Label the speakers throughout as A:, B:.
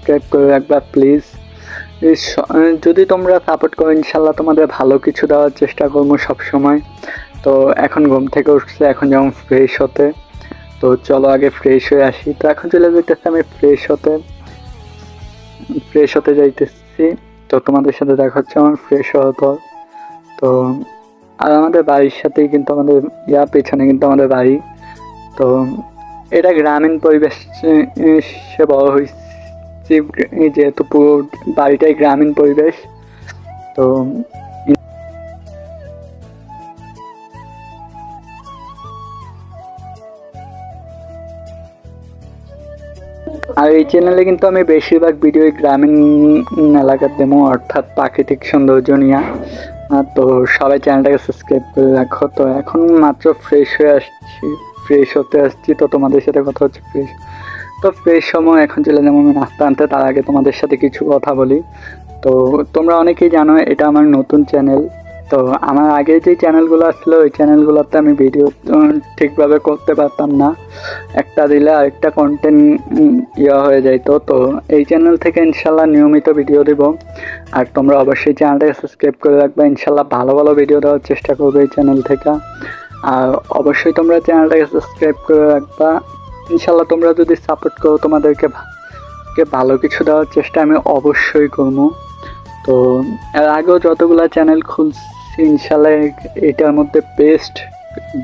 A: Subscribe করে রাখবা please. যদি তোমরা সাপোর্ট করো ইনশাল্লাহ তোমাদের ভালো কিছু দেওয়ার চেষ্টা করবো সবসময়। তো এখন ঘুম থেকে উঠছে, এখন যেমন ফ্রেশ হতে, তো চলো আগে ফ্রেশ হয়ে আসি। তো এখন চলে যেতেছি আমি ফ্রেশ হতে যাইতেছি। তো তোমাদের সাথে দেখা হচ্ছে আমার ফ্রেশ হওয়ার পর। তো আর আমাদের বাড়ির সাথেই কিন্তু আমাদের পেছনে কিন্তু আমাদের বাড়ি। তো এটা গ্রামীণ পরিবেশ সে বড় হয়েছে, যেহেতু পুরো বাড়িটাই গ্রামীণ পরিবেশ। তো আর এই চ্যানেলে কিন্তু আমি বেশিরভাগ ভিডিও গ্রামীণ এলাকার দেবো, অর্থাৎ প্রাকৃতিক সৌন্দর্য নিয়ে। তো সবাই চ্যানেলটাকে সাবস্ক্রাইব করে রাখো। তো এখন মাত্র ফ্রেশ হতে আসছি, তো তোমাদের সাথে কথা হচ্ছে ফ্রেশ সময় এখন চলে যাবো আমি নাস্তা আনতে। তার আগে তোমাদের সাথে কিছু কথা বলি। তো তোমরা অনেকেই জানো এটা আমার নতুন চ্যানেল। তো আমার আগে যে চ্যানেলগুলো আসলো ওই চ্যানেলগুলোতে আমি ভিডিও ঠিকভাবে করতে পারতাম না, একটা দিলে আরেকটা কন্টেন্ট হয়ে যাইতো। তো এই চ্যানেল থেকে ইনশাল্লাহ নিয়মিত ভিডিও দেব, আর তোমরা অবশ্যই চ্যানেলটাকে সাবস্ক্রাইব করে রাখবে। ইনশাল্লাহ ভালো ভালো ভিডিও দেওয়ার চেষ্টা করবে এই চ্যানেল থেকে। আর অবশ্যই তোমরা চ্যানেলটাকে সাবস্ক্রাইব করে রাখবা। ইনশাল্লাহ তোমরা যদি সাপোর্ট করো তোমাদেরকে ভালো কিছু দেওয়ার চেষ্টা আমি অবশ্যই করবো। তো এর আগেও যতগুলো চ্যানেল খুলছি ইনশাল্লাহ এটার মধ্যে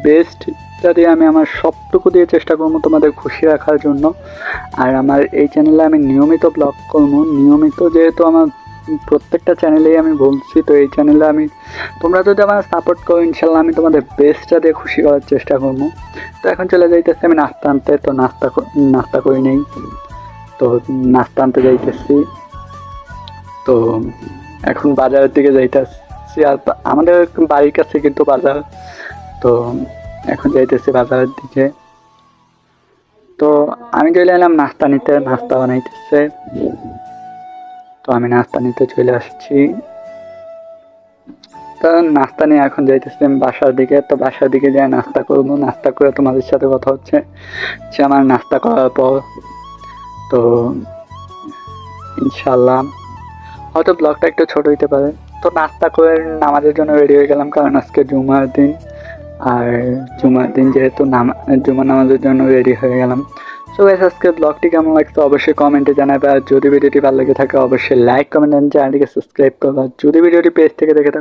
A: বেস্টটা দিয়ে আমি আমার সবটুকু দিয়ে চেষ্টা করবো তোমাদের খুশি রাখার জন্য। আর আমার এই চ্যানেলে আমি নিয়মিত ব্লগ করবো, যেহেতু আমার প্রত্যেকটা চ্যানেলেই আমি বলছি। তো এই চ্যানেলে তোমরা যদি আমার সাপোর্ট করো ইনশাল্লাহ আমি তোমাদের বেস্টটা দিয়ে খুশি করার চেষ্টা করবো। তো এখন চলে যাইতেছি আমি নাস্তা আনতে। তো নাস্তা করি নেই, তো নাস্তা আনতে যাইতেছি। তো এখন বাজারের দিকে যাইতেছি, আর আমাদের বাড়ির কাছে কিন্তু বাজার। তো এখন যাইতেছি বাজারের দিকে। তো আমি চলে এলাম নাস্তা নিতে, নাস্তা বানাইতেছে। তো আমি নাস্তা নিতে চলে আসছি। তো নাস্তা নিয়ে এখন যাইতেছি আমি বাসার দিকে। তো বাসার দিকে যাই নাস্তা করবো, নাস্তা করে তোমাদের সাথে কথা হচ্ছে আমার নাস্তা করার পর। তো ইনশাল্লাহ হয়তো ব্লগটা একটু ছোট হইতে পারে। তো নাস্তা করে নামাজের জন্য রেডি হয়ে গেলাম, কারণ আজকে জুমার দিন। আর জুমার দিন যেহেতু জুমার নামাজের জন্য রেডি হয়ে গেলাম। সো গাইস আজকে ব্লগটি কেমন লাগছে অবশ্যই কমেন্টে জানাবে। আর যদি ভিডিওটি ভালো লেগে থাকে অবশ্যই লাইক কমেন্ট চ্যানেলটিকে সাবস্ক্রাইব করবে। যদি ভিডিওটি পেজ থেকে দেখে থাকো